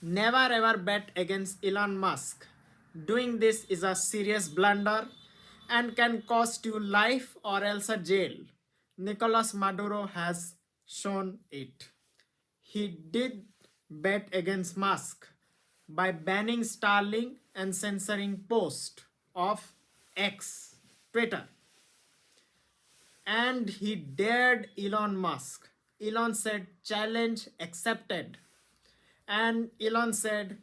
Never ever bet against Elon Musk. Doing this is a serious blunder and can cost you life or else a jail. Nicolas Maduro has shown it. He did bet against Musk by banning Starlink and censoring post of X, Twitter. And he dared Elon Musk. Elon said, challenge accepted. And Elon said,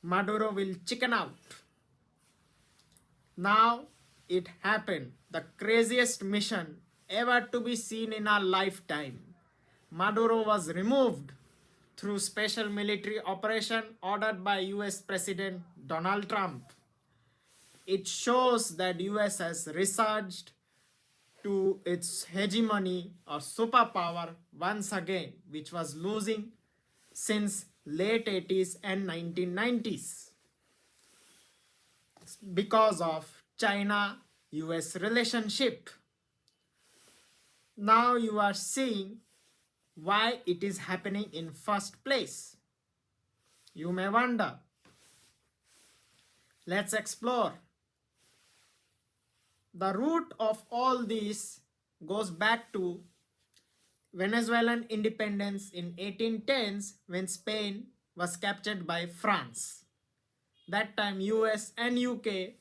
Maduro will chicken out. Now it happened. The craziest mission ever to be seen in our lifetime. Maduro was removed through special military operation ordered by US President Donald Trump. It shows that US has resurged to its hegemony or superpower once again, which was losing since late 80s and 1990s because of China US relationship. Now you are seeing why it is happening in first place. You may wonder. Let's explore. The root of all this goes back to Venezuelan independence in 1810s when Spain was captured by France. That time US and UK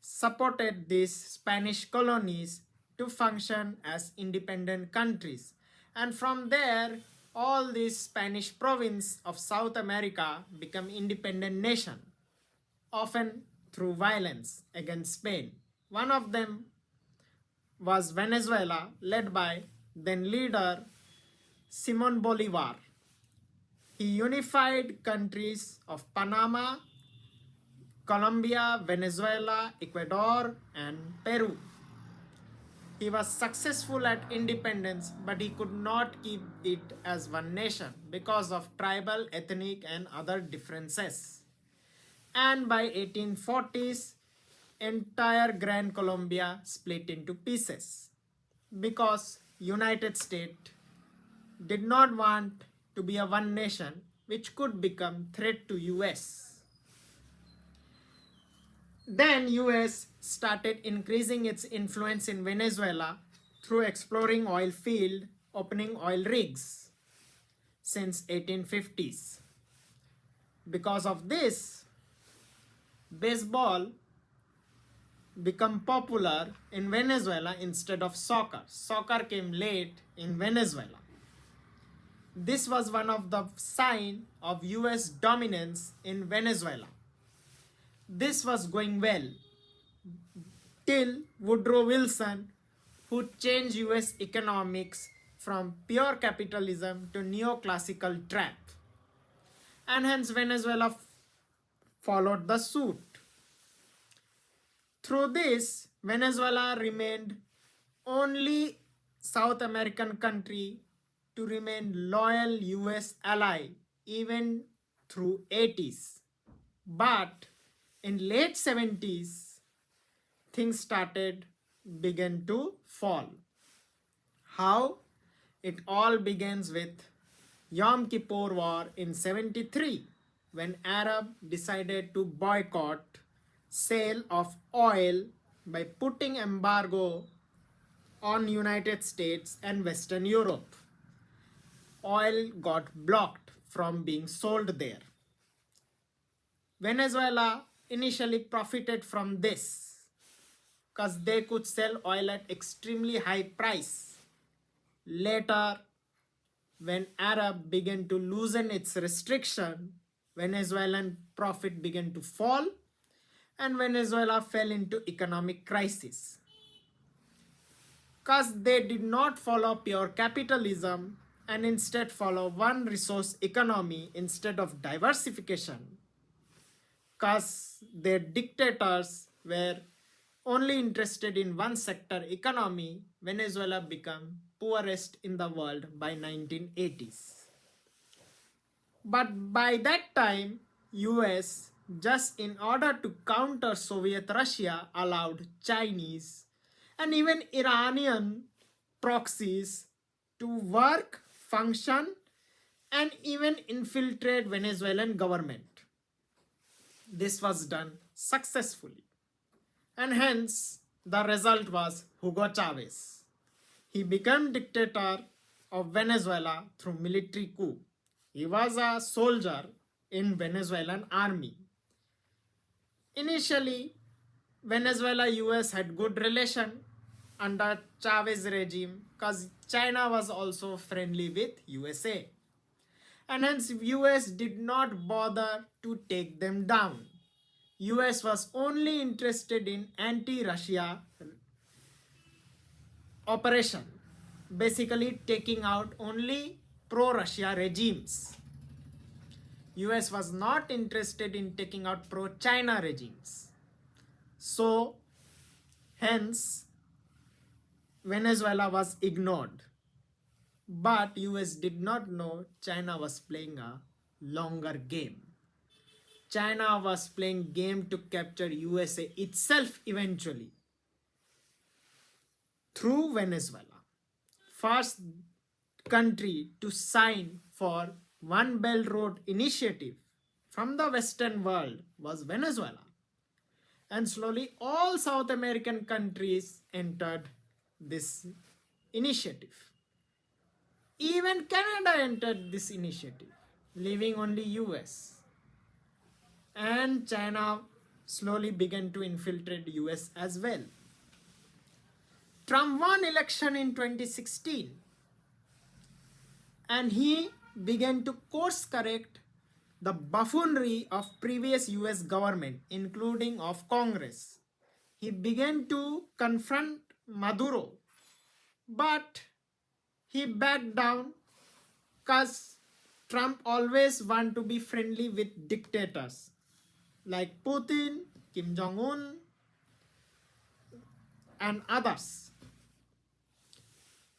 supported these Spanish colonies to function as independent countries. And from there, all these Spanish provinces of South America become independent nation, often through violence against Spain. One of them was Venezuela, led by then leader Simon Bolivar. He unified countries of Panama, Colombia, Venezuela, Ecuador, and Peru. He was successful at independence, but he could not keep it as one nation because of tribal, ethnic, and other differences. And by 1840s, entire Gran Colombia split into pieces because United States did not want to be a one nation which could become threat to US. Then US started increasing its influence in Venezuela through exploring oil field, opening oil rigs since 1850s. Because of this, baseball become popular in Venezuela instead of soccer. Soccer came late in Venezuela. This was one of the signs of US dominance in Venezuela. This was going well till Woodrow Wilson, who changed US economics from pure capitalism to neoclassical trap. And hence Venezuela followed the suit. Through this, Venezuela remained only South American country to remain loyal US ally even through 80s. But in late 70s, things began to fall. How? It all begins with Yom Kippur War in 73 when Arab decided to boycott sale of oil by putting embargo on United States and Western Europe. Oil got blocked from being sold there. Venezuela initially profited from this because they could sell oil at extremely high price. Later, when Arab began to loosen its restriction, Venezuelan profit began to fall and Venezuela fell into economic crisis. Because they did not follow pure capitalism and instead follow one resource economy instead of diversification. Because their dictators were only interested in one sector economy, Venezuela became poorest in the world by 1980s. But by that time, US, just in order to counter Soviet Russia, allowed Chinese and even Iranian proxies to work, function, and even infiltrate Venezuelan government. This was done successfully, and hence the result was Hugo Chavez. He became dictator of Venezuela through military coup. He was a soldier in Venezuelan army. Initially, Venezuela US had good relation under Chavez regime because China was also friendly with USA. And hence US did not bother to take them down. US was only interested in anti-Russia operation, basically taking out only pro-Russia regimes. US was not interested in taking out pro-China regimes. So, hence, Venezuela was ignored. But US did not know China was playing a longer game. China was playing game to capture USA itself eventually through Venezuela. First country to sign for One Belt Road initiative from the Western world was Venezuela. And slowly all South American countries entered this initiative. Even Canada entered this initiative, leaving only US. And China slowly began to infiltrate US as well. Trump won election in 2016 and he began to course correct the buffoonery of previous US government, including of Congress. He began to confront Maduro, but he backed down because Trump always want to be friendly with dictators like Putin, Kim Jong-un, and others.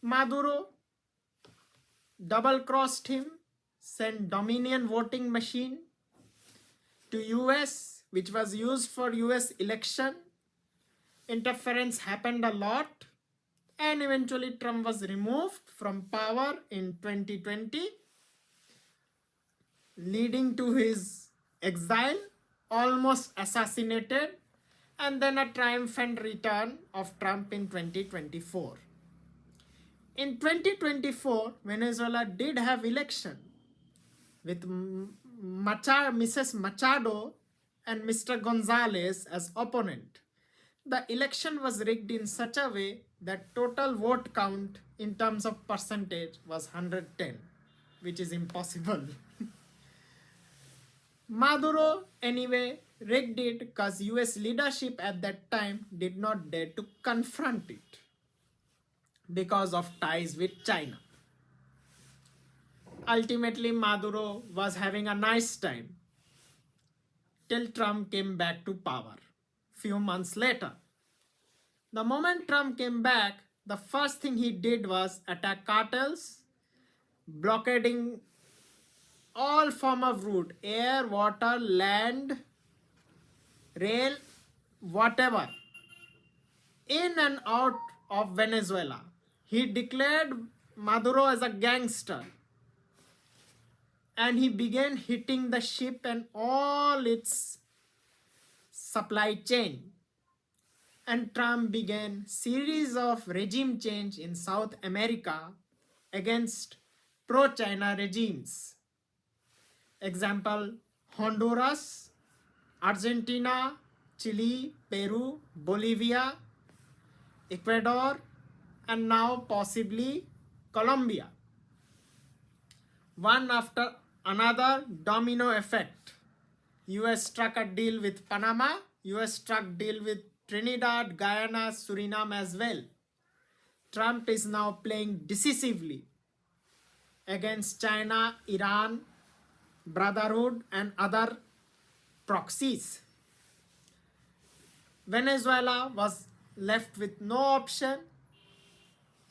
Maduro double-crossed him, sent Dominion voting machine to US, which was used for US election. Interference happened a lot, and eventually Trump was removed from power in 2020, leading to his exile, almost assassinated, and then a triumphant return of Trump in 2024. In 2024, Venezuela did have election with Mrs. Machado and Mr. Gonzalez as opponent. The election was rigged in such a way that total vote count in terms of percentage was 110, which is impossible. Maduro anyway rigged it because US leadership at that time did not dare to confront it because of ties with China. Ultimately, Maduro was having a nice time till Trump came back to power few months later. The moment Trump came back, the first thing he did was attack cartels, blockading all form of route, air, water, land, rail, whatever, in and out of Venezuela. He declared Maduro as a gangster and he began hitting the ship and all its supply chain. And Trump began series of regime change in South America against pro-China regimes. Example, Honduras, Argentina, Chile, Peru, Bolivia, Ecuador, and now possibly Colombia. One after another, domino effect. US struck a deal with Panama, US struck deal with Trinidad, Guyana, Suriname as well. Trump is now playing decisively against China, Iran, Brotherhood and other proxies. Venezuela was left with no option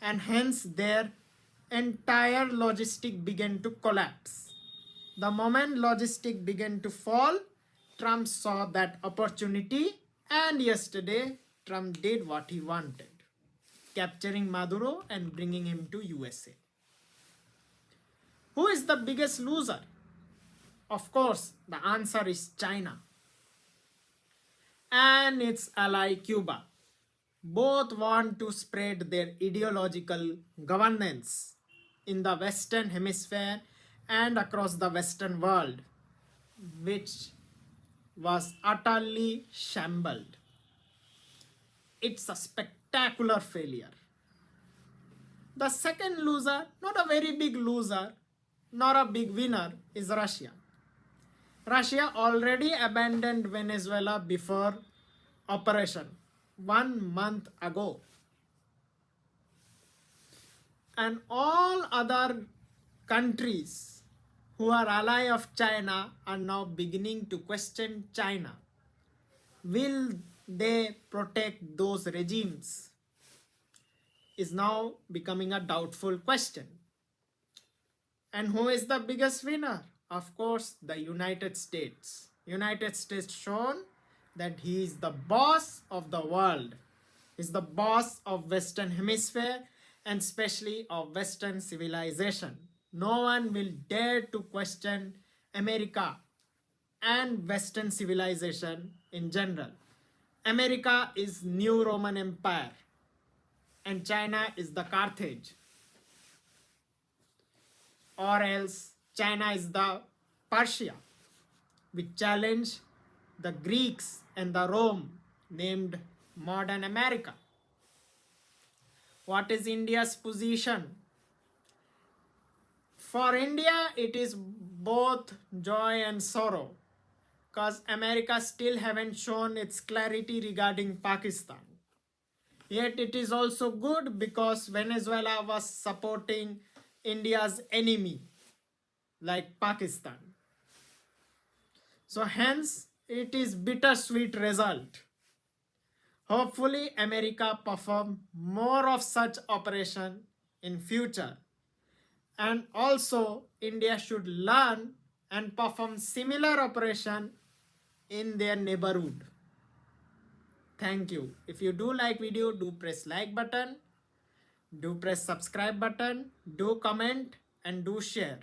and hence their entire logistic began to collapse. The moment logistic began to fall, Trump saw that opportunity and yesterday Trump did what he wanted, capturing Maduro and bringing him to USA. Who is the biggest loser? Of course, the answer is China and its ally Cuba. Both want to spread their ideological governance in the Western Hemisphere and across the Western world, which was utterly shambled. It's a spectacular failure. The second loser, not a very big loser, nor a big winner, is Russia. Russia already abandoned Venezuela before operation 1 month ago. And all other countries who are ally of China are now beginning to question China. Will they protect those regimes? Is now becoming a doubtful question. And who is the biggest winner? Of course, the United States. United States shown that he is the boss of the world. Is the boss of Western Hemisphere and especially of Western civilization. No one will dare to question America and Western civilization in general. America is New Roman Empire and China is the Carthage. Or else China is the Persia, which challenged the Greeks and the Rome, named modern America. What is India's position? For India, it is both joy and sorrow, because America still haven't shown its clarity regarding Pakistan. Yet it is also good because Venezuela was supporting India's enemy, like Pakistan. So hence, it is bittersweet result. Hopefully, America perform more of such operation in future. And also, India should learn and perform similar operation in their neighborhood. Thank you. If you do like video, do press like button, do press subscribe button, do comment and do share.